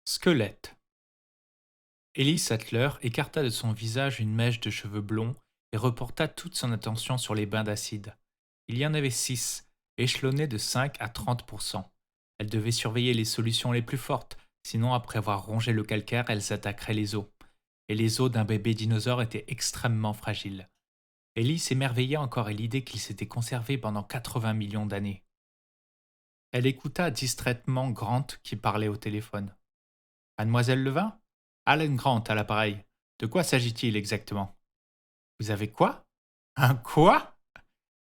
Squelette. Ellie Sattler écarta de son visage une mèche de cheveux blonds et reporta toute son attention sur les bains d'acide. Il y en avait 6, échelonnés de 5 à 30%. Elle devait surveiller les solutions les plus fortes, sinon après avoir rongé le calcaire, elles attaqueraient les os. Et les os d'un bébé dinosaure étaient extrêmement fragiles. Ellie s'émerveillait encore à l'idée qu'ils s'étaient conservés pendant 80 millions d'années. Elle écouta distraitement Grant qui parlait au téléphone. Mademoiselle Levin? Alan Grant à l'appareil. De quoi s'agit-il exactement? Vous avez quoi? Un quoi?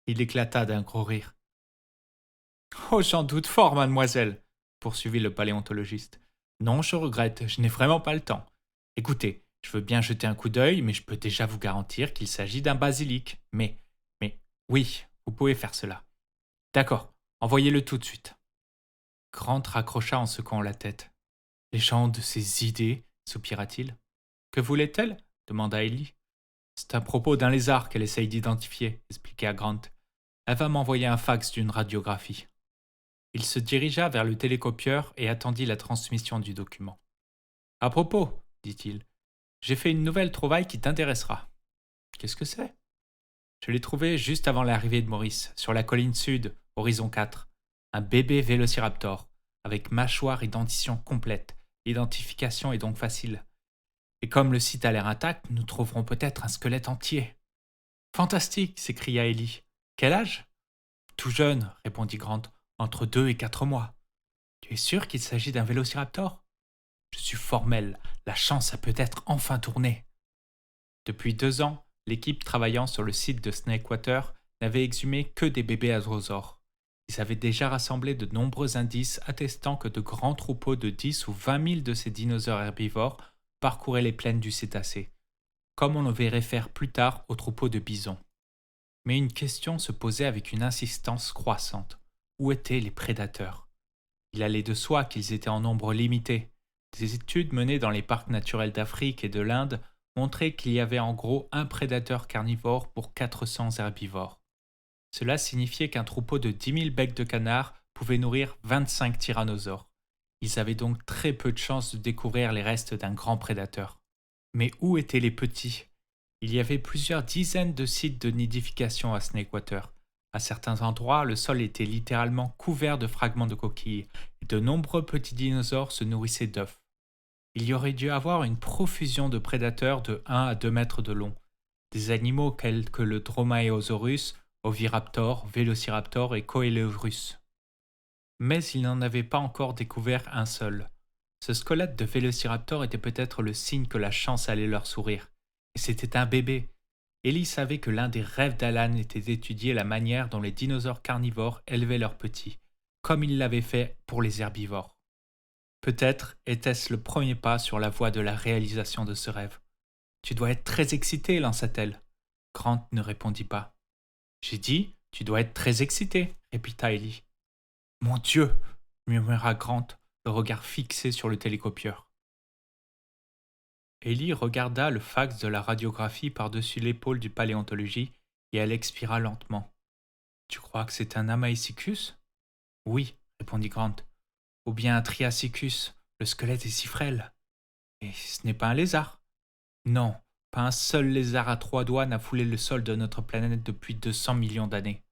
Il éclata d'un gros rire. Oh, j'en doute fort, mademoiselle, poursuivit le paléontologiste. Non, je regrette, je n'ai vraiment pas le temps. Écoutez, je veux bien jeter un coup d'œil, mais je peux déjà vous garantir qu'il s'agit d'un basilic. Oui, vous pouvez faire cela. D'accord, envoyez-le tout de suite. Grant raccrocha en secouant la tête. Les gens de ces idées, soupira-t-il. Que voulait-elle? Demanda Ellie. C'est à propos d'un lézard qu'elle essaye d'identifier, expliqua Grant. Elle va m'envoyer un fax d'une radiographie. Il se dirigea vers le télécopieur et attendit la transmission du document. À propos, dit-il, j'ai fait une nouvelle trouvaille qui t'intéressera. Qu'est-ce que c'est? Je l'ai trouvé juste avant l'arrivée de Maurice, sur la colline sud, horizon 4. Un bébé vélociraptor, avec mâchoire et dentition complète. L'identification est donc facile. Et comme le site a l'air intact, nous trouverons peut-être un squelette entier. Fantastique, s'écria Ellie. Quel âge? Tout jeune, répondit Grant, entre 2 et 4 mois. Tu es sûr qu'il s'agit d'un vélociraptor? Je suis formel, la chance a peut-être enfin tourné. Depuis 2 ans, l'équipe travaillant sur le site de Snakewater n'avait exhumé que des bébés hadrosaures. Ils avaient déjà rassemblé de nombreux indices attestant que de grands troupeaux de 10 ou 20 000 de ces dinosaures herbivores parcouraient les plaines du cétacé, comme on le verrait faire plus tard aux troupeaux de bisons. Mais une question se posait avec une insistance croissante. Où étaient les prédateurs? Il allait de soi qu'ils étaient en nombre limité. Des études menées dans les parcs naturels d'Afrique et de l'Inde montraient qu'il y avait en gros un prédateur carnivore pour 400 herbivores. Cela signifiait qu'un troupeau de 10 000 becs de canard pouvait nourrir 25 tyrannosaures. Ils avaient donc très peu de chances de découvrir les restes d'un grand prédateur. Mais où étaient les petits? Il y avait plusieurs dizaines de sites de nidification à Snakewater. À certains endroits, le sol était littéralement couvert de fragments de coquilles et de nombreux petits dinosaures se nourrissaient d'œufs. Il y aurait dû avoir une profusion de prédateurs de 1 à 2 mètres de long. Des animaux tels que le Dromaeosaurus, Oviraptor, Vélociraptor et Coeleurus. Mais il n'en avait pas encore découvert un seul. Ce squelette de Vélociraptor était peut-être le signe que la chance allait leur sourire. Et c'était un bébé. Ellie savait que l'un des rêves d'Alan était d'étudier la manière dont les dinosaures carnivores élevaient leurs petits, comme ils l'avaient fait pour les herbivores. Peut-être était-ce le premier pas sur la voie de la réalisation de ce rêve. Tu dois être très excité, lança-t-elle. Grant ne répondit pas. J'ai dit, tu dois être très excité, répéta Ellie. Mon Dieu, murmura Grant, le regard fixé sur le télécopieur. Ellie regarda le fax de la radiographie par-dessus l'épaule du paléontologie et elle expira lentement. Tu crois que c'est un Amaecicus? Oui, répondit Grant. Ou bien un Triassicus, le squelette est si frêle. Et ce n'est pas un lézard. Non, pas un seul lézard à 3 doigts n'a foulé le sol de notre planète depuis 200 millions d'années.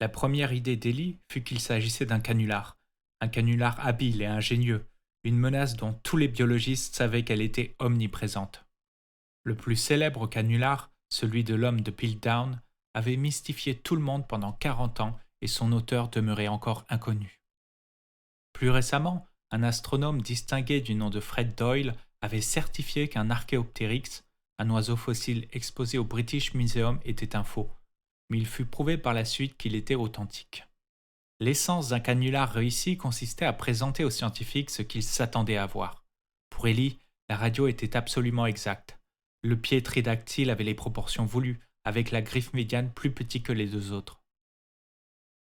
La première idée d'Ellie fut qu'il s'agissait d'un canular habile et ingénieux, une menace dont tous les biologistes savaient qu'elle était omniprésente. Le plus célèbre canular, celui de l'homme de Piltdown, avait mystifié tout le monde pendant 40 ans et son auteur demeurait encore inconnu. Plus récemment, un astronome distingué du nom de Fred Doyle avait certifié qu'un Archaeopteryx, un oiseau fossile exposé au British Museum, était un faux, mais il fut prouvé par la suite qu'il était authentique. L'essence d'un canular réussi consistait à présenter aux scientifiques ce qu'ils s'attendaient à voir. Pour Ellie, la radio était absolument exacte. Le pied tridactyle avait les proportions voulues, avec la griffe médiane plus petite que les 2 autres.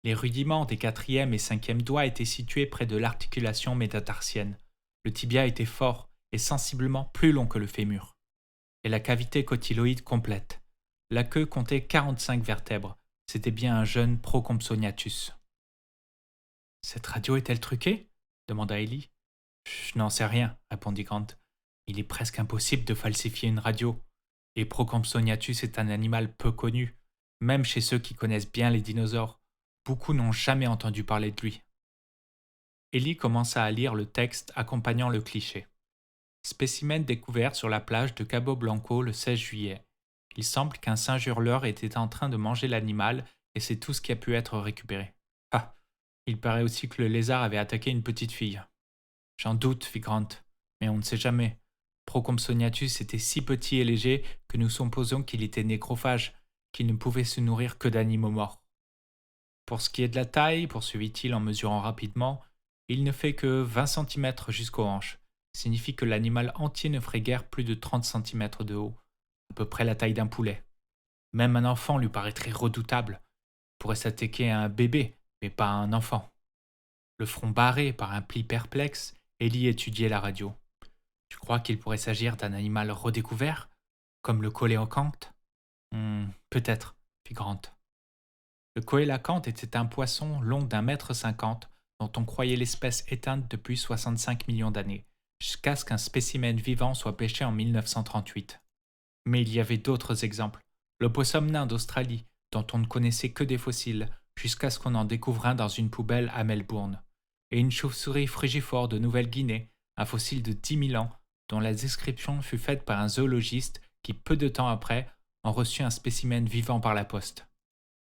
Les rudiments des 4e et 5e doigts étaient situés près de l'articulation métatarsienne. Le tibia était fort et sensiblement plus long que le fémur. Et la cavité cotyloïde complète. La queue comptait 45 vertèbres. C'était bien un jeune Procompsognathus. Cette radio est-elle truquée? Demanda Ellie. Je n'en sais rien, répondit Grant. Il est presque impossible de falsifier une radio. Et Procompsognathus est un animal peu connu, même chez ceux qui connaissent bien les dinosaures. Beaucoup n'ont jamais entendu parler de lui. Ellie commença à lire le texte accompagnant le cliché. Spécimen découvert sur la plage de Cabo Blanco le 16 juillet. Il semble qu'un singe hurleur était en train de manger l'animal et c'est tout ce qui a pu être récupéré. Ah, il paraît aussi que le lézard avait attaqué une petite fille. J'en doute, fit Grant, mais on ne sait jamais. Procompsognathus était si petit et léger que nous supposons qu'il était nécrophage, qu'il ne pouvait se nourrir que d'animaux morts. Pour ce qui est de la taille, poursuivit-il en mesurant rapidement, il ne fait que 20 centimètres jusqu'aux hanches. Signifie que l'animal entier ne ferait guère plus de 30 centimètres de haut, à peu près la taille d'un poulet. Même un enfant lui paraîtrait redoutable. Il pourrait s'attaquer à un bébé, mais pas à un enfant. Le front barré par un pli perplexe, Ellie étudiait la radio. Tu crois qu'il pourrait s'agir d'un animal redécouvert, comme le coléocanthe? Peut-être, fit Grant. Le coélacanthe était un poisson long d'1,50 m dont on croyait l'espèce éteinte depuis 65 millions d'années, jusqu'à ce qu'un spécimen vivant soit pêché en 1938. Mais il y avait d'autres exemples. L'opossum nain d'Australie, dont on ne connaissait que des fossiles, jusqu'à ce qu'on en découvre un dans une poubelle à Melbourne. Et une chauve-souris frugivore de Nouvelle-Guinée, un fossile de 10 000 ans, dont la description fut faite par un zoologiste qui, peu de temps après, en reçut un spécimen vivant par la poste.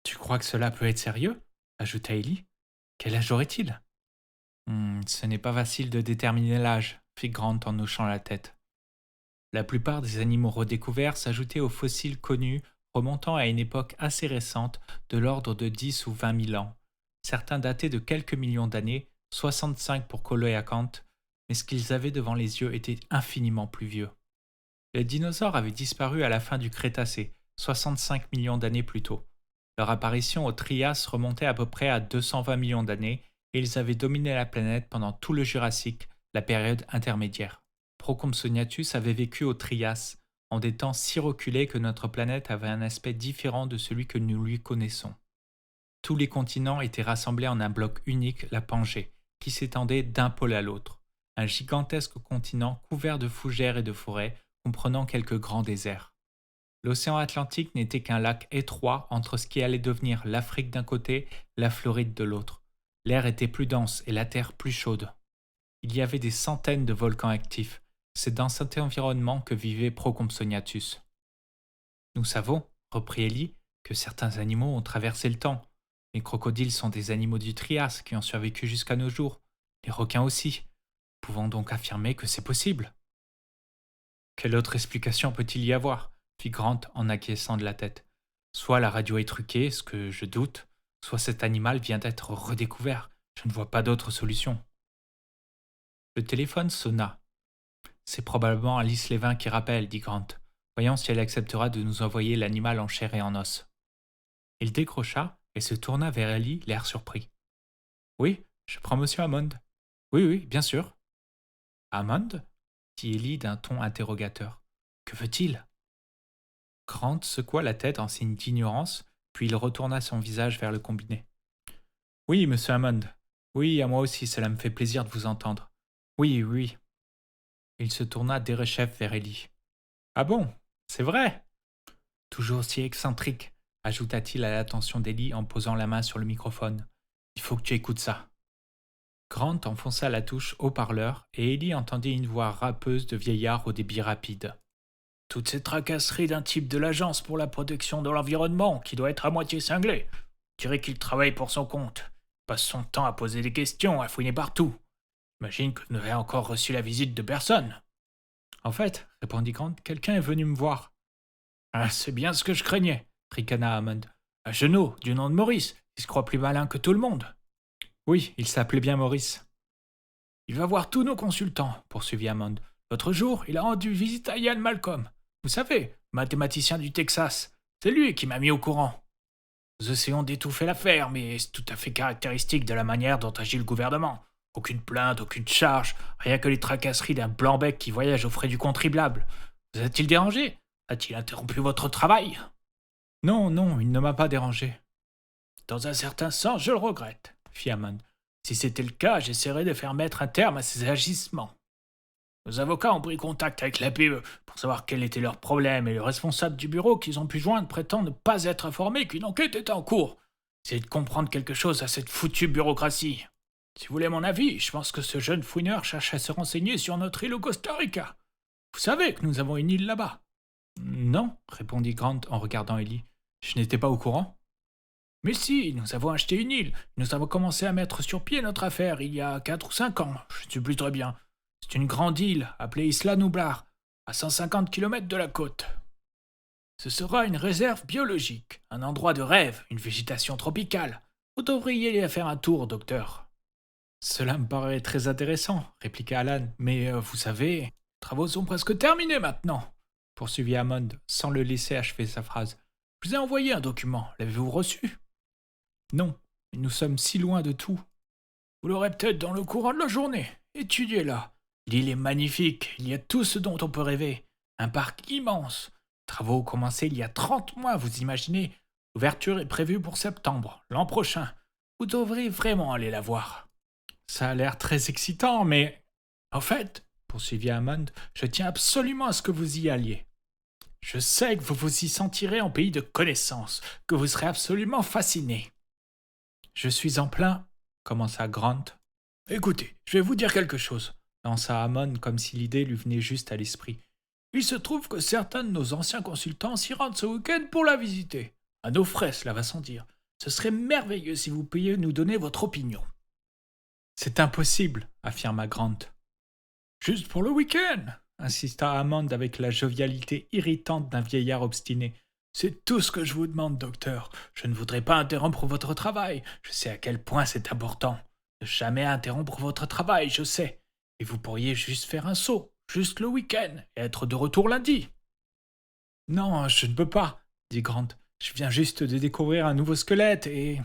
Tu crois que cela peut être sérieux? Ajouta Ellie. Quel âge aurait-il? Ce n'est pas facile de déterminer l'âge, fit Grant en hochant la tête. La plupart des animaux redécouverts s'ajoutaient aux fossiles connus remontant à une époque assez récente de l'ordre de 10 ou 20 000 ans. Certains dataient de quelques millions d'années, 65 pour Coléacanthe, mais ce qu'ils avaient devant les yeux était infiniment plus vieux. Les dinosaures avaient disparu à la fin du Crétacé, 65 millions d'années plus tôt. Leur apparition au Trias remontait à peu près à 220 millions d'années et ils avaient dominé la planète pendant tout le Jurassique, la période intermédiaire. Procompsognathus avait vécu au Trias, en des temps si reculés que notre planète avait un aspect différent de celui que nous lui connaissons. Tous les continents étaient rassemblés en un bloc unique, la Pangée, qui s'étendait d'un pôle à l'autre. Un gigantesque continent couvert de fougères et de forêts, comprenant quelques grands déserts. L'océan Atlantique n'était qu'un lac étroit entre ce qui allait devenir l'Afrique d'un côté, la Floride de l'autre. L'air était plus dense et la terre plus chaude. Il y avait des centaines de volcans actifs. C'est dans cet environnement que vivait Procompsognathus. Nous savons, reprit Ellie, que certains animaux ont traversé le temps. Les crocodiles sont des animaux du Trias qui ont survécu jusqu'à nos jours. Les requins aussi. Pouvons donc affirmer que c'est possible. Quelle autre explication peut-il y avoir? Fit Grant en acquiesçant de la tête. Soit la radio est truquée, ce que je doute, soit cet animal vient d'être redécouvert. Je ne vois pas d'autre solution. Le téléphone sonna. C'est probablement Alice Lévin qui rappelle, dit Grant. Voyons si elle acceptera de nous envoyer l'animal en chair et en os. Il décrocha et se tourna vers Ellie, l'air surpris. Oui, je prends monsieur Hammond. Oui, bien sûr. Hammond? Dit Ellie d'un ton interrogateur. Que veut-il? Grant secoua la tête en signe d'ignorance, puis il retourna son visage vers le combiné. Oui, monsieur Hammond. Oui, à moi aussi, cela me fait plaisir de vous entendre. Oui. Il se tourna derechef vers Ellie. Ah bon? C'est vrai? Toujours si excentrique, ajouta-t-il à l'attention d'Ellie en posant la main sur le microphone. Il faut que tu écoutes ça. Grant enfonça la touche haut-parleur et Ellie entendit une voix râpeuse de vieillard au débit rapide. Toutes ces tracasseries d'un type de l'Agence pour la protection de l'environnement qui doit être à moitié cinglé. Je dirais qu'il travaille pour son compte. Il passe son temps à poser des questions, à fouiner partout. J'imagine que vous n'avez encore reçu la visite de personne. En fait, répondit Grant, quelqu'un est venu me voir. Ah, c'est bien ce que je craignais, ricana Hammond. Un genou du nom de Maurice, il se croit plus malin que tout le monde. Oui, il s'appelait bien Maurice. Il va voir tous nos consultants, poursuivit Hammond. L'autre jour, il a rendu visite à Ian Malcolm. Vous savez, mathématicien du Texas. C'est lui qui m'a mis au courant. Nous essayons d'étouffer l'affaire, mais c'est tout à fait caractéristique de la manière dont agit le gouvernement. Aucune plainte, aucune charge, rien que les tracasseries d'un blanc-bec qui voyage aux frais du contribuable. Vous a-t-il dérangé? A-t-il interrompu votre travail? Non, il ne m'a pas dérangé. Dans un certain sens, je le regrette, fit Hammond. Si c'était le cas, j'essaierais de faire mettre un terme à ces agissements. Nos avocats ont pris contact avec l'APE pour savoir quel était leur problème et le responsable du bureau qu'ils ont pu joindre prétend ne pas être informé qu'une enquête est en cours. Essayez de comprendre quelque chose à cette foutue bureaucratie. Si vous voulez mon avis, je pense que ce jeune fouineur cherche à se renseigner sur notre île au Costa Rica. Vous savez que nous avons une île là-bas. Non, répondit Grant en regardant Ellie. Je n'étais pas au courant. Mais si, nous avons acheté une île. Nous avons commencé à mettre sur pied notre affaire il y a 4 ou 5 ans. Je ne sais plus très bien. C'est une grande île appelée Isla Nublar, à 150 kilomètres de la côte. Ce sera une réserve biologique, un endroit de rêve, une végétation tropicale. Vous devriez y faire un tour, docteur. Cela me paraît très intéressant, répliqua Alan, mais vous savez, Les travaux sont presque terminés maintenant, poursuivit Hammond, sans le laisser achever sa phrase. Je vous ai envoyé un document. L'avez-vous reçu? Non, mais nous sommes si loin de tout. Vous l'aurez peut-être dans le courant de la journée. Étudiez-la. L'île est magnifique. Il y a tout ce dont on peut rêver. Un parc immense. Les travaux ont commencé il y a 30 mois, vous imaginez? L'ouverture est prévue pour septembre, l'an prochain. Vous devriez vraiment aller la voir. Ça a l'air très excitant, mais... En fait, poursuivit Hammond, je tiens absolument à ce que vous y alliez. Je sais que vous vous y sentirez en pays de connaissance, que vous serez absolument fasciné. Je suis en plein, commença Grant. Écoutez, je vais vous dire quelque chose, lança Hammond comme si l'idée lui venait juste à l'esprit. Il se trouve que certains de nos anciens consultants s'y rendent ce week-end pour la visiter. À nos frais, cela va sans dire. Ce serait merveilleux si vous pouviez nous donner votre opinion. C'est impossible, affirma Grant. Juste pour le week-end, insista Hammond avec la jovialité irritante d'un vieillard obstiné. C'est tout ce que je vous demande, docteur. Je ne voudrais pas interrompre votre travail. Je sais à quel point c'est important. Ne jamais interrompre votre travail, je sais. Et vous pourriez juste faire un saut, juste le week-end, et être de retour lundi. Non, je ne peux pas, dit Grant. Je viens juste de découvrir un nouveau squelette et...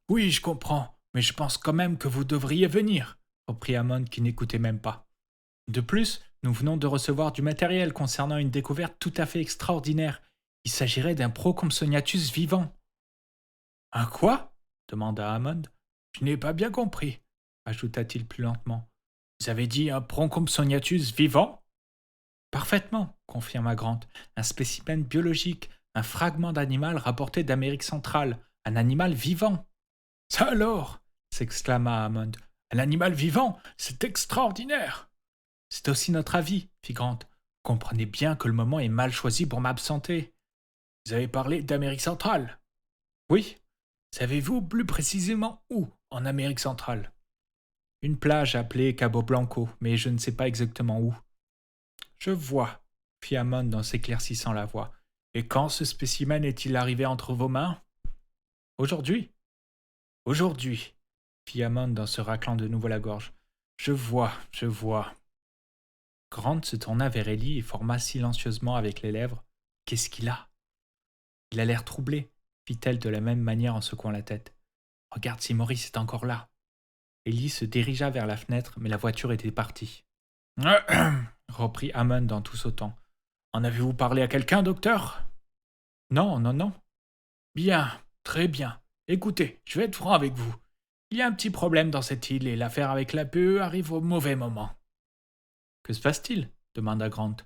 Oui, je comprends, mais je pense quand même que vous devriez venir, reprit Hammond qui n'écoutait même pas. De plus, nous venons de recevoir du matériel concernant une découverte tout à fait extraordinaire. Il s'agirait d'un Procompsognathus vivant. Un quoi? Demanda Hammond. Je n'ai pas bien compris, ajouta-t-il plus lentement. Vous avez dit un Procompsognathus vivant? Parfaitement, confirma Grant. Un spécimen biologique, un fragment d'animal rapporté d'Amérique centrale, un animal vivant. Ça alors, s'exclama Hammond. Un animal vivant, c'est extraordinaire. C'est aussi notre avis, fit Grant. Comprenez bien que le moment est mal choisi pour m'absenter. Vous avez parlé d'Amérique centrale? Oui. Savez-vous plus précisément où, en Amérique centrale? Une plage appelée Cabo Blanco, mais je ne sais pas exactement où. Je vois, fit Hammond en s'éclaircissant la voix. Et quand ce spécimen est-il arrivé entre vos mains? Aujourd'hui. Aujourd'hui, fit Hammond en se raclant de nouveau la gorge. Je vois. Grant se tourna vers Ellie et forma silencieusement avec les lèvres. Qu'est-ce qu'il a? Il a l'air troublé, fit-elle de la même manière en secouant la tête. Regarde si Maurice est encore là. Ellie se dirigea vers la fenêtre, mais la voiture était partie. reprit Hammond en tout sautant. En avez-vous parlé à quelqu'un, docteur? Non. Bien, très bien. Écoutez, je vais être franc avec vous. Il y a un petit problème dans cette île et l'affaire avec l'APE arrive au mauvais moment. Que se passe-t-il? demanda Grant.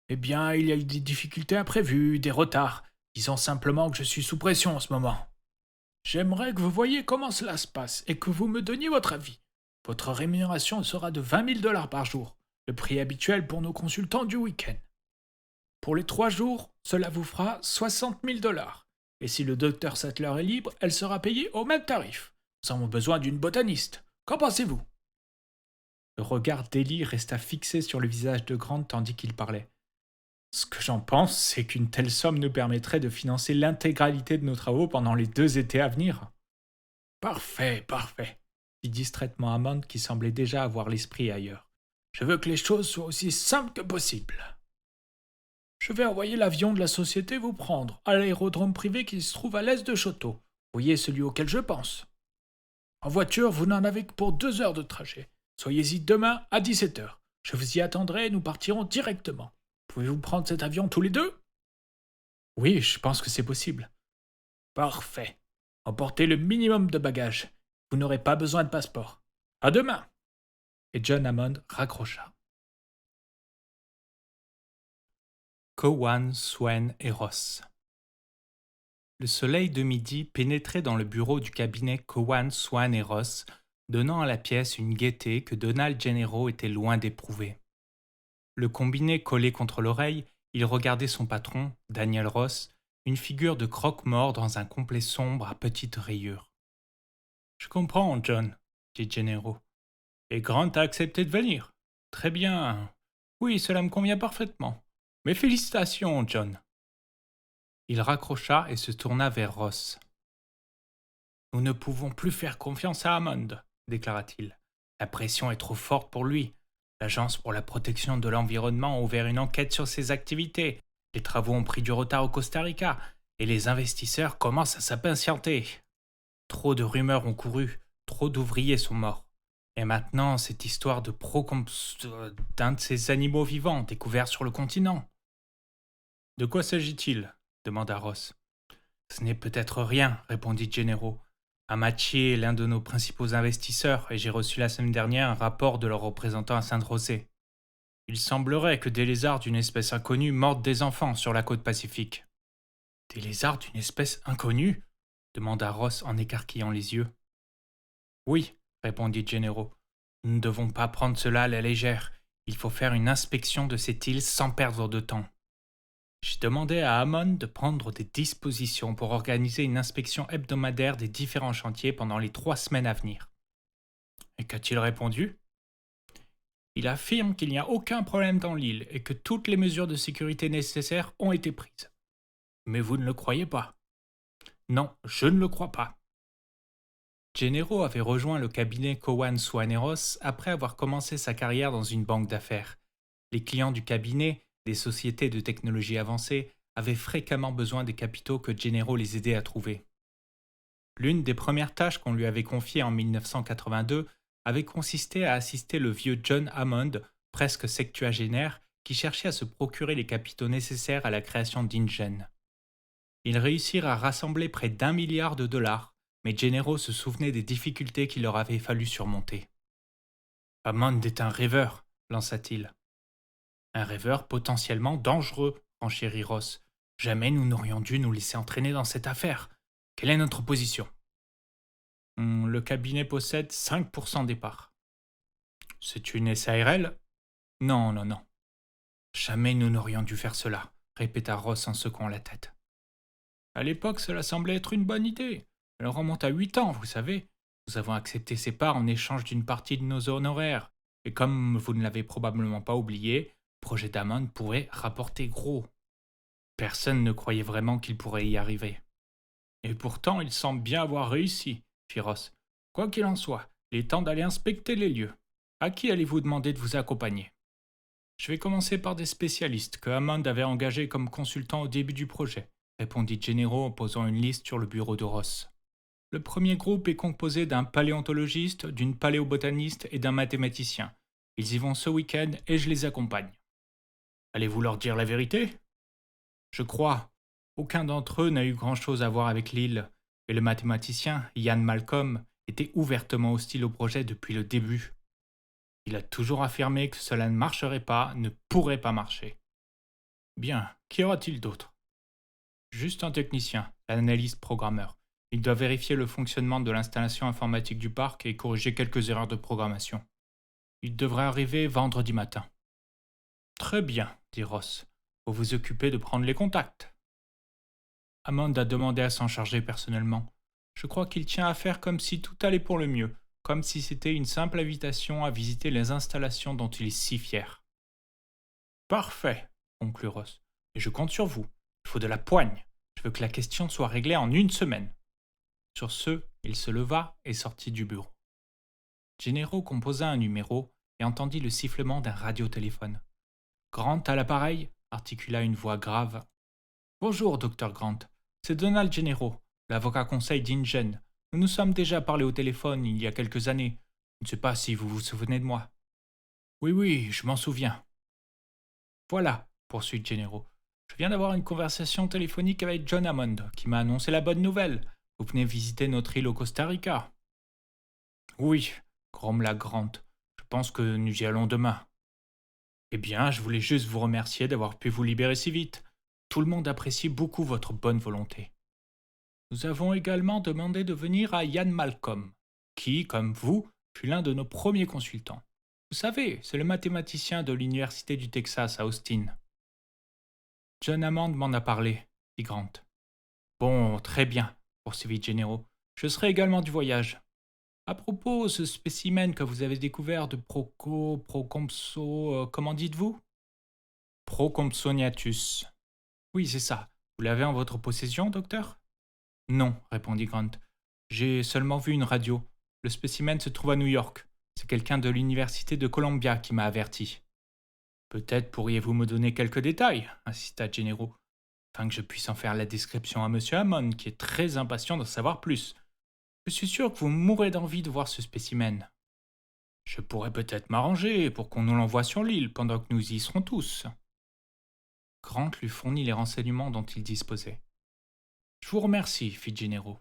Eh bien, il y a eu des difficultés imprévues, des retards. Disons simplement que je suis sous pression en ce moment. J'aimerais que vous voyiez comment cela se passe et que vous me donniez votre avis. Votre rémunération sera de 20 000 $ par jour, le prix habituel pour nos consultants du week-end. Pour les 3 jours, cela vous fera 60 000 $. Et si le docteur Sattler est libre, elle sera payée au même tarif. Nous avons besoin d'une botaniste. Qu'en pensez-vous? Le regard d'Ellie resta fixé sur le visage de Grant tandis qu'il parlait. Ce que j'en pense, c'est qu'une telle somme nous permettrait de financer l'intégralité de nos travaux pendant les 2 étés à venir. Parfait, dit distraitement Hammond qui semblait déjà avoir l'esprit ailleurs. Je veux que les choses soient aussi simples que possible. Je vais envoyer l'avion de la société vous prendre à l'aérodrome privé qui se trouve à l'est de Choteau. Vous voyez celui auquel je pense. En voiture, vous n'en avez que pour 2 heures de trajet. Soyez-y demain à 17 h. Je vous y attendrai et nous partirons directement. Pouvez-vous prendre cet avion tous les deux? Oui, je pense que c'est possible. Parfait. Emportez le minimum de bagages. Vous n'aurez pas besoin de passeport. À demain. Et John Hammond raccrocha. Cowan, Swain et Ross. Le soleil de midi pénétrait dans le bureau du cabinet Cowan, Swain et Ross, donnant à la pièce une gaieté que Donald Gennaro était loin d'éprouver. Le combiné collé contre l'oreille, il regardait son patron, Daniel Ross, une figure de croque-mort dans un complet sombre à petites rayures. « Je comprends, John, » dit Gennaro. « Et Grant a accepté de venir. Très bien. Oui, cela me convient parfaitement. Mes félicitations, John. » Il raccrocha et se tourna vers Ross. « Nous ne pouvons plus faire confiance à Hammond, » déclara-t-il. « La pression est trop forte pour lui. L'Agence pour la protection de l'environnement a ouvert une enquête sur ses activités. Les travaux ont pris du retard au Costa Rica et les investisseurs commencent à s'impatienter. Trop de rumeurs ont couru, trop d'ouvriers sont morts. Et maintenant, cette histoire de d'un de ces animaux vivants découverts sur le continent. » « De quoi s'agit-il » demanda Ross. « Ce n'est peut-être rien, répondit Gennaro. Amachi est l'un de nos principaux investisseurs et j'ai reçu la semaine dernière un rapport de leur représentant à Saint-José. Il semblerait que des lézards d'une espèce inconnue mordent des enfants sur la côte pacifique. »« Des lézards d'une espèce inconnue » demanda Ross en écarquillant les yeux. « Oui, répondit Gennaro. Nous ne devons pas prendre cela à la légère. Il faut faire une inspection de cette île sans perdre de temps. J'ai demandé à Hammond de prendre des dispositions pour organiser une inspection hebdomadaire des différents chantiers pendant les 3 semaines à venir. » « Et qu'a-t-il répondu ?»« Il affirme qu'il n'y a aucun problème dans l'île et que toutes les mesures de sécurité nécessaires ont été prises. » « Mais vous ne le croyez pas ?»« Non, je ne le crois pas. » Gennaro avait rejoint le cabinet Cowan, Swain et Ross après avoir commencé sa carrière dans une banque d'affaires. Les clients du cabinet, des sociétés de technologie avancée, avaient fréquemment besoin des capitaux que Gennaro les aidait à trouver. L'une des premières tâches qu'on lui avait confiées en 1982 avait consisté à assister le vieux John Hammond, presque septuagénaire, qui cherchait à se procurer les capitaux nécessaires à la création d'InGen. Ils réussirent à rassembler près d'1 milliard de dollars, mais Gennaro se souvenait des difficultés qu'il leur avait fallu surmonter. « Hammond est un rêveur, lança-t-il. « Un rêveur potentiellement dangereux, renchérit Ross. Jamais nous n'aurions dû nous laisser entraîner dans cette affaire. Quelle est notre position ? » « Le cabinet possède 5% des parts. »« C'est une SARL ? » ?»« Non, non, non. »« Jamais nous n'aurions dû faire cela, » répéta Ross en secouant la tête. « À l'époque, cela semblait être une bonne idée. Elle remonte à 8 ans, vous savez. Nous avons accepté ces parts en échange d'une partie de nos honoraires. Et comme vous ne l'avez probablement pas oublié, le projet d'Hammond pourrait rapporter gros. Personne ne croyait vraiment qu'il pourrait y arriver. Et pourtant, il semble bien avoir réussi, fit Ross. Quoi qu'il en soit, il est temps d'aller inspecter les lieux. À qui allez-vous demander de vous accompagner ? Je vais commencer par des spécialistes que Hammond avait engagés comme consultants au début du projet, répondit Gennaro en posant une liste sur le bureau de Ross. Le premier groupe est composé d'un paléontologiste, d'une paléobotaniste et d'un mathématicien. Ils y vont ce week-end et je les accompagne. Allez-vous leur dire la vérité ? Je crois. Aucun d'entre eux n'a eu grand-chose à voir avec l'île, et le mathématicien, Ian Malcolm, était ouvertement hostile au projet depuis le début. Il a toujours affirmé que cela ne marcherait pas, ne pourrait pas marcher. Bien, qui aura-t-il d'autre ? Juste un technicien, l'analyste programmeur. Il doit vérifier le fonctionnement de l'installation informatique du parc et corriger quelques erreurs de programmation. Il devrait arriver vendredi matin. Très bien, dit Ross. Vous vous occupez de prendre les contacts. Hammond a demandé à s'en charger personnellement. Je crois qu'il tient à faire comme si tout allait pour le mieux, comme si c'était une simple invitation à visiter les installations dont il est si fier. Parfait, conclut Ross. Et je compte sur vous. Il faut de la poigne. Je veux que la question soit réglée en 1 semaine. Sur ce, il se leva et sortit du bureau. Gennaro composa un numéro et entendit le sifflement d'un radiotéléphone. « Grant à l'appareil » articula une voix grave. « Bonjour, docteur Grant. C'est Donald Gennaro, l'avocat conseil d'InGen. Nous nous sommes déjà parlé au téléphone il y a quelques années. Je ne sais pas si vous vous souvenez de moi. »« Oui, je m'en souviens. »« Voilà, » poursuit Gennaro. « Je viens d'avoir une conversation téléphonique avec John Hammond, qui m'a annoncé la bonne nouvelle. Vous venez visiter notre île au Costa Rica. » Oui, grommela Grant. Je pense que nous y allons demain. Eh bien, je voulais juste vous remercier d'avoir pu vous libérer si vite. Tout le monde apprécie beaucoup votre bonne volonté. Nous avons également demandé de venir à Ian Malcolm, qui, comme vous, fut l'un de nos premiers consultants. Vous savez, c'est le mathématicien de l'Université du Texas à Austin. John Hammond m'en a parlé, dit Grant. Bon, très bien, poursuivit Gennaro. Je serai également du voyage. À propos, ce spécimen que vous avez découvert de Procompso, comment dites-vous? Procompsognathus. Oui, c'est ça. Vous l'avez en votre possession, docteur? Non, répondit Grant. J'ai seulement vu une radio. Le spécimen se trouve à New York. C'est quelqu'un de l'université de Columbia qui m'a averti. Peut-être pourriez-vous me donner quelques détails, insista Gennaro, afin que je puisse en faire la description à Monsieur Hammond, qui est très impatient d'en savoir plus. Je suis sûr que vous mourrez d'envie de voir ce spécimen. Je pourrais peut-être m'arranger pour qu'on nous l'envoie sur l'île pendant que nous y serons tous. Grant lui fournit les renseignements dont il disposait. Je vous remercie, fit Gennaro.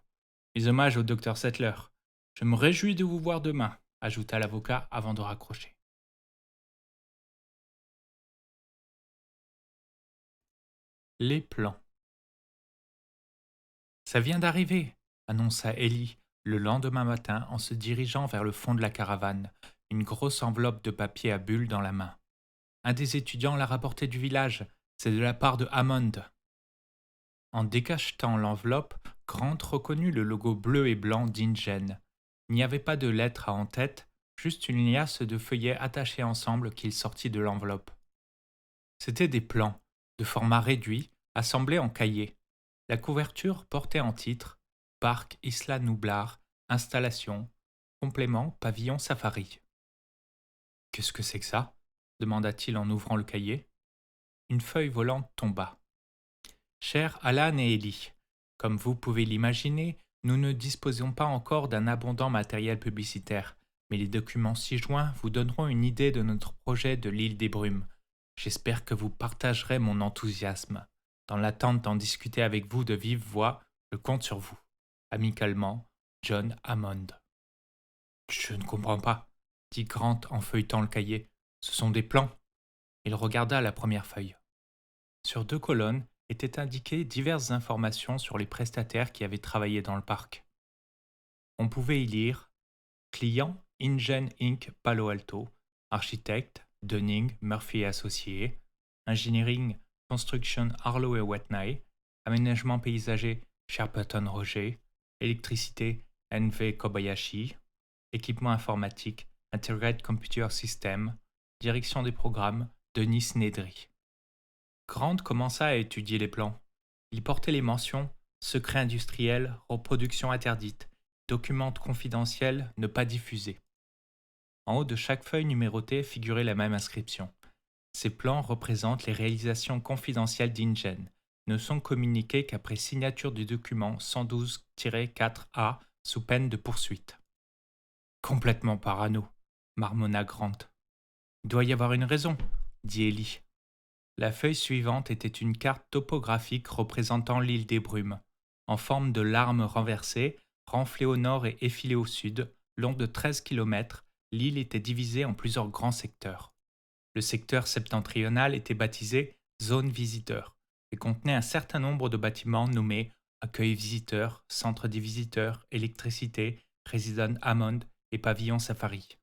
Mes hommages au docteur Settler. Je me réjouis de vous voir demain, ajouta l'avocat avant de raccrocher. Les plans. Ça vient d'arriver, annonça Ellie le lendemain matin en se dirigeant vers le fond de la caravane, une grosse enveloppe de papier à bulles dans la main. Un des étudiants l'a rapporté du village, c'est de la part de Hammond. En décachetant l'enveloppe, Grant reconnut le logo bleu et blanc d'InGen. Il n'y avait pas de lettres à en-tête, juste une liasse de feuillets attachés ensemble qu'il sortit de l'enveloppe. C'étaient des plans, de format réduit, assemblés en cahiers. La couverture portait en titre Parc Isla Nublar, installation, complément pavillon safari. Qu'est-ce que c'est que ça? Demanda-t-il en ouvrant le cahier. Une feuille volante tomba. Chers Alan et Ellie, comme vous pouvez l'imaginer, nous ne disposons pas encore d'un abondant matériel publicitaire, mais les documents ci-joints vous donneront une idée de notre projet de l'île des Brumes. J'espère que vous partagerez mon enthousiasme. Dans l'attente d'en discuter avec vous de vive voix, je compte sur vous. Amicalement, John Hammond. Je ne comprends pas, dit Grant en feuilletant le cahier. Ce sont des plans. Il regarda la première feuille. Sur 2 colonnes étaient indiquées diverses informations sur les prestataires qui avaient travaillé dans le parc. On pouvait y lire client InGen Inc. Palo Alto, architecte Dunning, Murphy et Associés, engineering Construction Harlow et Watney, aménagement paysager Sherperton Roger, électricité NV Kobayashi, équipement informatique Integrated Computer System, direction des programmes Denis Nedry. Grant commença à étudier les plans. Il portait les mentions secret industriel, reproduction interdite, documents confidentiels, ne pas diffuser. En haut de chaque feuille numérotée figurait la même inscription. Ces plans représentent les réalisations confidentielles d'InGen, ne sont communiqués qu'après signature du document 112-4A sous peine de poursuite. Complètement parano, marmonna Grant. Il doit y avoir une raison, dit Ellie. La feuille suivante était une carte topographique représentant l'île des Brumes, en forme de larme renversée, renflée au nord et effilée au sud, long de 13 km, l'île était divisée en plusieurs grands secteurs. Le secteur septentrional était baptisé Zone Visiteur et contenait un certain nombre de bâtiments nommés Accueil Visiteurs, Centre des Visiteurs, Électricité, Résidence Hammond et Pavillon Safari.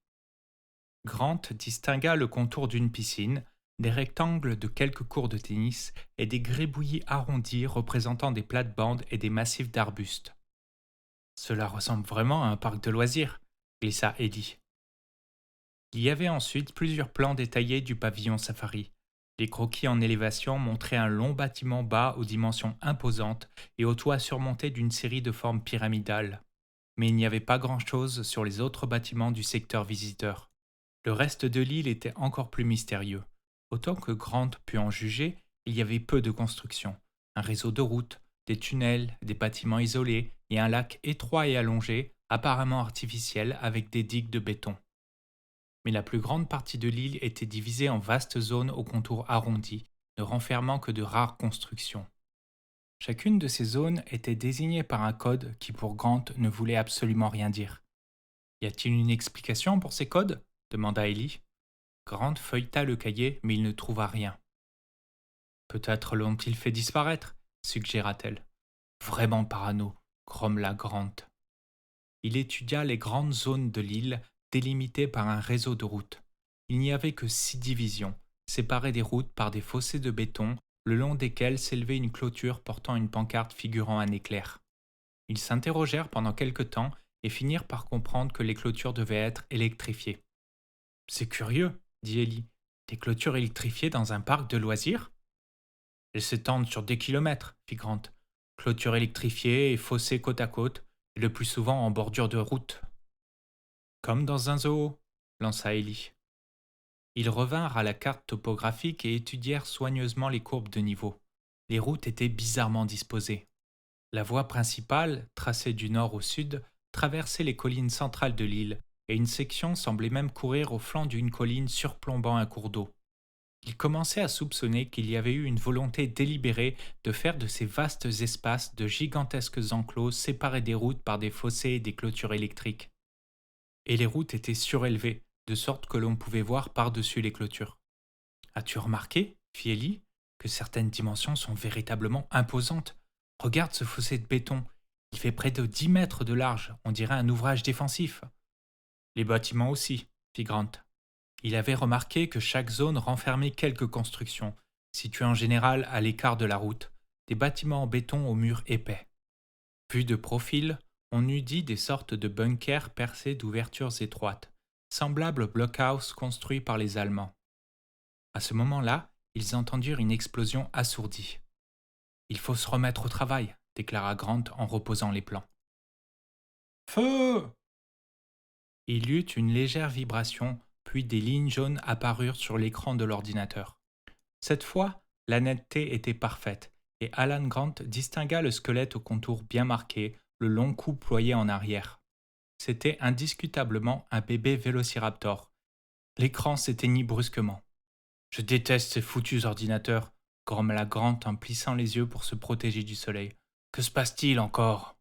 Grant distingua le contour d'une piscine, des rectangles de quelques cours de tennis et des gribouillis arrondis représentant des plates-bandes et des massifs d'arbustes. Cela ressemble vraiment à un parc de loisirs, glissa Eddie. Il y avait ensuite plusieurs plans détaillés du pavillon safari. Les croquis en élévation montraient un long bâtiment bas aux dimensions imposantes et au toit surmonté d'une série de formes pyramidales. Mais il n'y avait pas grand-chose sur les autres bâtiments du secteur visiteur. Le reste de l'île était encore plus mystérieux. Autant que Grant put en juger, il y avait peu de constructions. Un réseau de routes, des tunnels, des bâtiments isolés et un lac étroit et allongé, apparemment artificiel avec des digues de béton. Mais la plus grande partie de l'île était divisée en vastes zones aux contours arrondis, ne renfermant que de rares constructions. Chacune de ces zones était désignée par un code qui pour Grant ne voulait absolument rien dire. Y a-t-il une explication pour ces codes demanda Ellie. Grant feuilleta le cahier, mais il ne trouva rien. Peut-être l'ont-ils fait disparaître, suggéra-t-elle. Vraiment parano, grommela Grant. Il étudia les grandes zones de l'île, délimitées par un réseau de routes. Il n'y avait que 6 divisions, séparées des routes par des fossés de béton, le long desquels s'élevait une clôture portant une pancarte figurant un éclair. Ils s'interrogèrent pendant quelque temps et finirent par comprendre que les clôtures devaient être électrifiées. C'est curieux, dit Ellie. Des clôtures électrifiées dans un parc de loisirs? Elles s'étendent sur des kilomètres, fit Grant. Clôtures électrifiées et fossés côte à côte, et le plus souvent en bordure de route. Comme dans un zoo, lança Ellie. Ils revinrent à la carte topographique et étudièrent soigneusement les courbes de niveau. Les routes étaient bizarrement disposées. La voie principale, tracée du nord au sud, traversait les collines centrales de l'île, et une section semblait même courir au flanc d'une colline surplombant un cours d'eau. Il commençait à soupçonner qu'il y avait eu une volonté délibérée de faire de ces vastes espaces de gigantesques enclos séparés des routes par des fossés et des clôtures électriques. Et les routes étaient surélevées, de sorte que l'on pouvait voir par-dessus les clôtures. As-tu remarqué, fit Ellie, que certaines dimensions sont véritablement imposantes? Regarde ce fossé de béton. Il fait près de 10 mètres de large, on dirait un ouvrage défensif. Les bâtiments aussi, fit Grant. Il avait remarqué que chaque zone renfermait quelques constructions, situées en général à l'écart de la route, des bâtiments en béton aux murs épais. Vus de profil, on eût dit des sortes de bunkers percés d'ouvertures étroites, semblables aux blockhaus construits par les Allemands. À ce moment-là, ils entendirent une explosion assourdie. « Il faut se remettre au travail », déclara Grant en reposant les plans. « Feu !» Il y eut une légère vibration, puis des lignes jaunes apparurent sur l'écran de l'ordinateur. Cette fois, la netteté était parfaite, et Alan Grant distingua le squelette au contour bien marqué, le long cou ployé en arrière. C'était indiscutablement un bébé vélociraptor. L'écran s'éteignit brusquement. « Je déteste ces foutus ordinateurs », grommela Grant en plissant les yeux pour se protéger du soleil. « Que se passe-t-il encore ?»«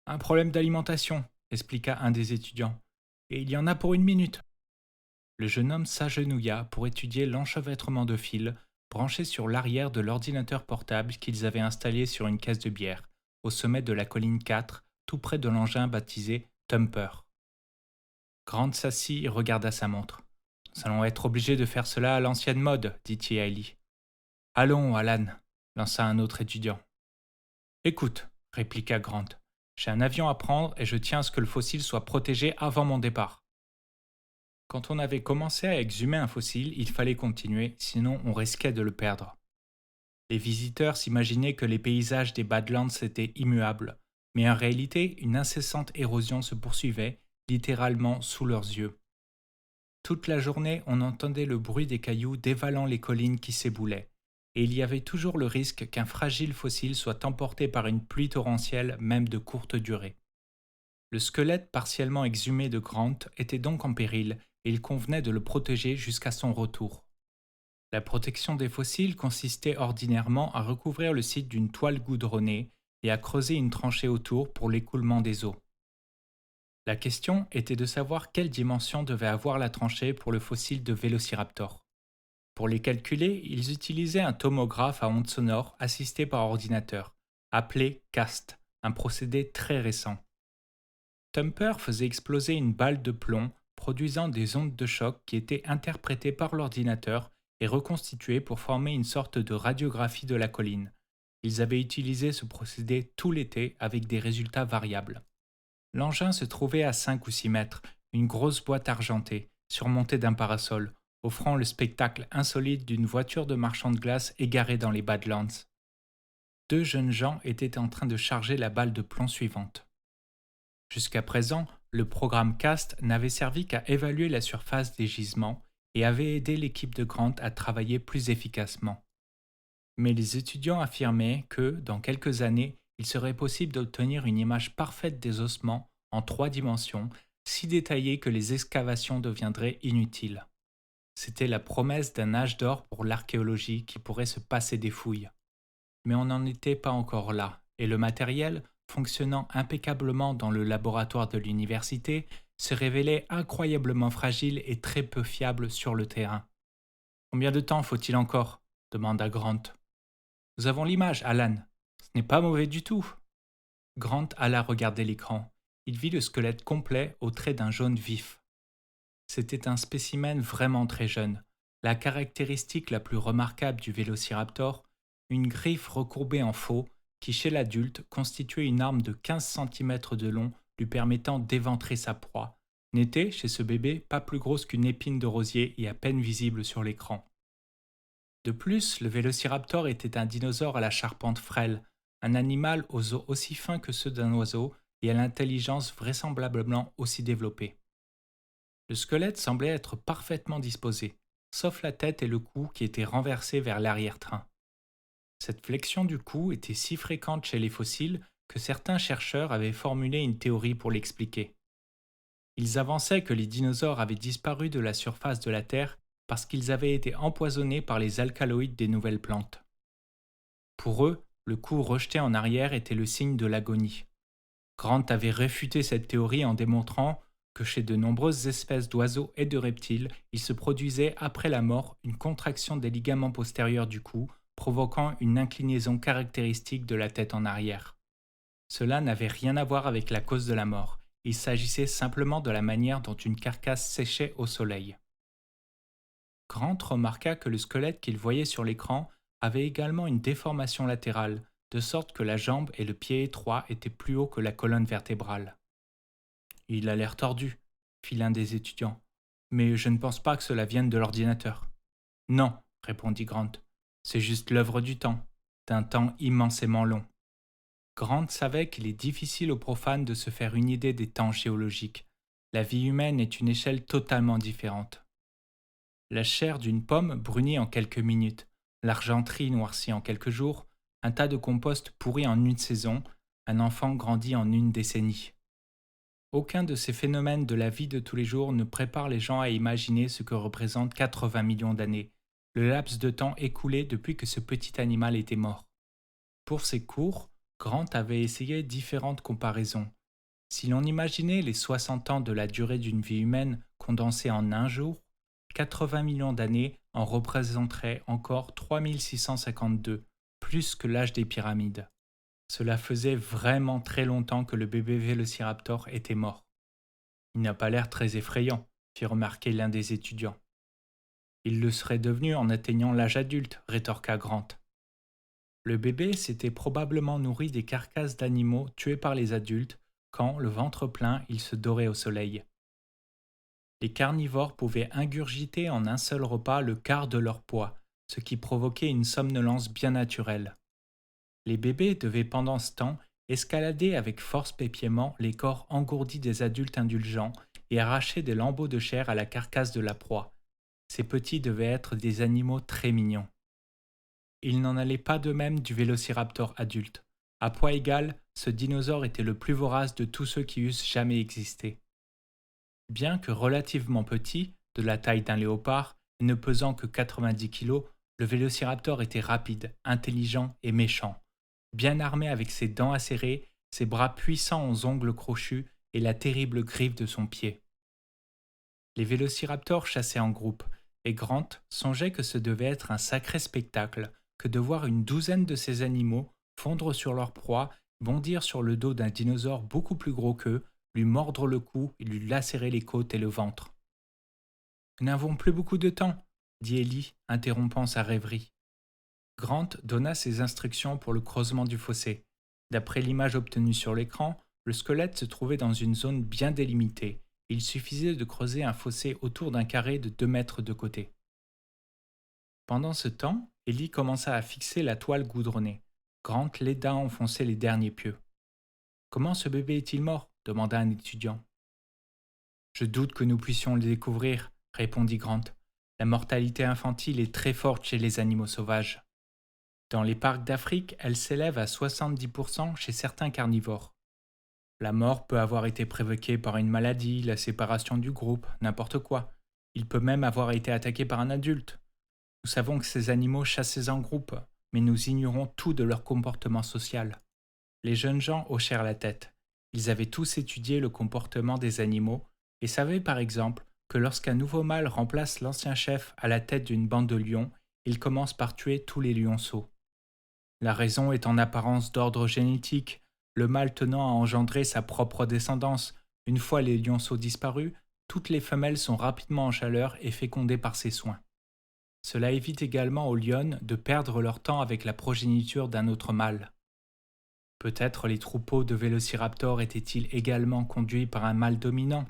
Un problème d'alimentation », expliqua un des étudiants. « Et il y en a pour 1 minute. » Le jeune homme s'agenouilla pour étudier l'enchevêtrement de fils branchés sur l'arrière de l'ordinateur portable qu'ils avaient installé sur une caisse de bière, au sommet de la colline 4, tout près de l'engin baptisé Thumper. Grant s'assit et regarda sa montre. « Nous allons être obligés de faire cela à l'ancienne mode, dit-il à Ellie. « Allons, Alan, lança un autre étudiant. « Écoute, répliqua Grant, j'ai un avion à prendre et je tiens à ce que le fossile soit protégé avant mon départ. » Quand on avait commencé à exhumer un fossile, il fallait continuer, sinon on risquait de le perdre. Les visiteurs s'imaginaient que les paysages des Badlands étaient immuables, mais en réalité, une incessante érosion se poursuivait, littéralement sous leurs yeux. Toute la journée, on entendait le bruit des cailloux dévalant les collines qui s'éboulaient, et il y avait toujours le risque qu'un fragile fossile soit emporté par une pluie torrentielle, même de courte durée. Le squelette partiellement exhumé de Grant était donc en péril, et il convenait de le protéger jusqu'à son retour. La protection des fossiles consistait ordinairement à recouvrir le site d'une toile goudronnée et à creuser une tranchée autour pour l'écoulement des eaux. La question était de savoir quelle dimension devait avoir la tranchée pour le fossile de Vélociraptor. Pour les calculer, ils utilisaient un tomographe à ondes sonores assisté par ordinateur, appelé CAST, un procédé très récent. Thumper faisait exploser une balle de plomb produisant des ondes de choc qui étaient interprétées par l'ordinateur et reconstituées pour former une sorte de radiographie de la colline. Ils avaient utilisé ce procédé tout l'été avec des résultats variables. L'engin se trouvait à 5 ou 6 mètres, une grosse boîte argentée, surmontée d'un parasol, offrant le spectacle insolite d'une voiture de marchand de glace égarée dans les Badlands. 2 jeunes gens étaient en train de charger la balle de plomb suivante. Jusqu'à présent, le programme CAST n'avait servi qu'à évaluer la surface des gisements et avait aidé l'équipe de Grant à travailler plus efficacement. Mais les étudiants affirmaient que, dans quelques années, il serait possible d'obtenir une image parfaite des ossements en 3 dimensions, si détaillée que les excavations deviendraient inutiles. C'était la promesse d'un âge d'or pour l'archéologie qui pourrait se passer des fouilles. Mais on n'en était pas encore là, et le matériel, fonctionnant impeccablement dans le laboratoire de l'université, se révélait incroyablement fragile et très peu fiable sur le terrain. Combien de temps faut-il encore demanda Grant. Nous avons l'image, Alan. Ce n'est pas mauvais du tout. Grant alla regarder l'écran. Il vit le squelette complet aux traits d'un jaune vif. C'était un spécimen vraiment très jeune. La caractéristique la plus remarquable du vélociraptor, une griffe recourbée en faux qui, chez l'adulte, constituait une arme de 15 cm de long lui permettant d'éventrer sa proie, n'était, chez ce bébé, pas plus grosse qu'une épine de rosier et à peine visible sur l'écran. De plus, le vélociraptor était un dinosaure à la charpente frêle, un animal aux os aussi fins que ceux d'un oiseau et à l'intelligence vraisemblablement aussi développée. Le squelette semblait être parfaitement disposé, sauf la tête et le cou qui étaient renversés vers l'arrière-train. Cette flexion du cou était si fréquente chez les fossiles que certains chercheurs avaient formulé une théorie pour l'expliquer. Ils avançaient que les dinosaures avaient disparu de la surface de la Terre parce qu'ils avaient été empoisonnés par les alcaloïdes des nouvelles plantes. Pour eux, le cou rejeté en arrière était le signe de l'agonie. Grant avait réfuté cette théorie en démontrant que chez de nombreuses espèces d'oiseaux et de reptiles, il se produisait après la mort une contraction des ligaments postérieurs du cou, provoquant une inclinaison caractéristique de la tête en arrière. Cela n'avait rien à voir avec la cause de la mort, il s'agissait simplement de la manière dont une carcasse séchait au soleil. Grant remarqua que le squelette qu'il voyait sur l'écran avait également une déformation latérale, de sorte que la jambe et le pied étroit étaient plus hauts que la colonne vertébrale. « Il a l'air tordu », fit l'un des étudiants, « mais je ne pense pas que cela vienne de l'ordinateur. »« Non, » répondit Grant, « c'est juste l'œuvre du temps, d'un temps immensément long. » Grant savait qu'il est difficile aux profanes de se faire une idée des temps géologiques. La vie humaine est une échelle totalement différente. La chair d'une pomme brunit en quelques minutes, l'argenterie noircit en quelques jours, un tas de compost pourrit en une saison, un enfant grandit en une décennie. Aucun de ces phénomènes de la vie de tous les jours ne prépare les gens à imaginer ce que représentent 80 millions d'années, le laps de temps écoulé depuis que ce petit animal était mort. Pour ces cours, Grant avait essayé différentes comparaisons. Si l'on imaginait les 60 ans de la durée d'une vie humaine condensés en un jour, 80 millions d'années en représenteraient encore 3652, plus que l'âge des pyramides. Cela faisait vraiment très longtemps que le bébé vélociraptor était mort. « Il n'a pas l'air très effrayant », fit remarquer l'un des étudiants. « Il le serait devenu en atteignant l'âge adulte », rétorqua Grant. Le bébé s'était probablement nourri des carcasses d'animaux tués par les adultes quand, le ventre plein, il se dorait au soleil. Les carnivores pouvaient ingurgiter en un seul repas le quart de leur poids, ce qui provoquait une somnolence bien naturelle. Les bébés devaient pendant ce temps escalader avec force pépiement les corps engourdis des adultes indulgents et arracher des lambeaux de chair à la carcasse de la proie. Ces petits devaient être des animaux très mignons. Il n'en allait pas de même du vélociraptor adulte. À poids égal, ce dinosaure était le plus vorace de tous ceux qui eussent jamais existé. Bien que relativement petit, de la taille d'un léopard, et ne pesant que 90 kg, le vélociraptor était rapide, intelligent et méchant. Bien armé avec ses dents acérées, ses bras puissants aux ongles crochus et la terrible griffe de son pied. Les vélociraptors chassaient en groupe, et Grant songeait que ce devait être un sacré spectacle que de voir une douzaine de ces animaux fondre sur leur proie, bondir sur le dos d'un dinosaure beaucoup plus gros qu'eux, lui mordre le cou et lui lacérer les côtes et le ventre. « Nous n'avons plus beaucoup de temps, » dit Ellie, interrompant sa rêverie. Grant donna ses instructions pour le creusement du fossé. D'après l'image obtenue sur l'écran, le squelette se trouvait dans une zone bien délimitée. Il suffisait de creuser un fossé autour d'un carré de 2 mètres de côté. Pendant ce temps, Ellie commença à fixer la toile goudronnée. Grant l'aida à enfoncer les derniers pieux. « Comment ce bébé est-il mort ?» demanda un étudiant. « Je doute que nous puissions le découvrir, » répondit Grant. « La mortalité infantile est très forte chez les animaux sauvages. Dans les parcs d'Afrique, elle s'élève à 70% chez certains carnivores. La mort peut avoir été provoquée par une maladie, la séparation du groupe, n'importe quoi. Il peut même avoir été attaqué par un adulte. Nous savons que ces animaux chassaient en groupe, mais nous ignorons tout de leur comportement social. » Les jeunes gens hochèrent la tête. Ils avaient tous étudié le comportement des animaux et savez par exemple que lorsqu'un nouveau mâle remplace l'ancien chef à la tête d'une bande de lions, il commence par tuer tous les lionceaux. La raison est en apparence d'ordre génétique, le mâle tenant à engendrer sa propre descendance. Une fois les lionceaux disparus, toutes les femelles sont rapidement en chaleur et fécondées par ses soins. Cela évite également aux lionnes de perdre leur temps avec la progéniture d'un autre mâle. Peut-être les troupeaux de vélociraptors étaient-ils également conduits par un mâle dominant.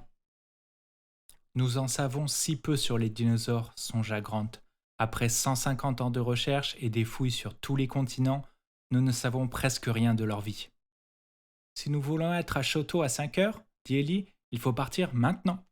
Nous en savons si peu sur les dinosaures, songea Grant. Après 150 ans de recherche et des fouilles sur tous les continents, nous ne savons presque rien de leur vie. Si nous voulons être à Choto à 5 heures, dit Ellie, il faut partir maintenant.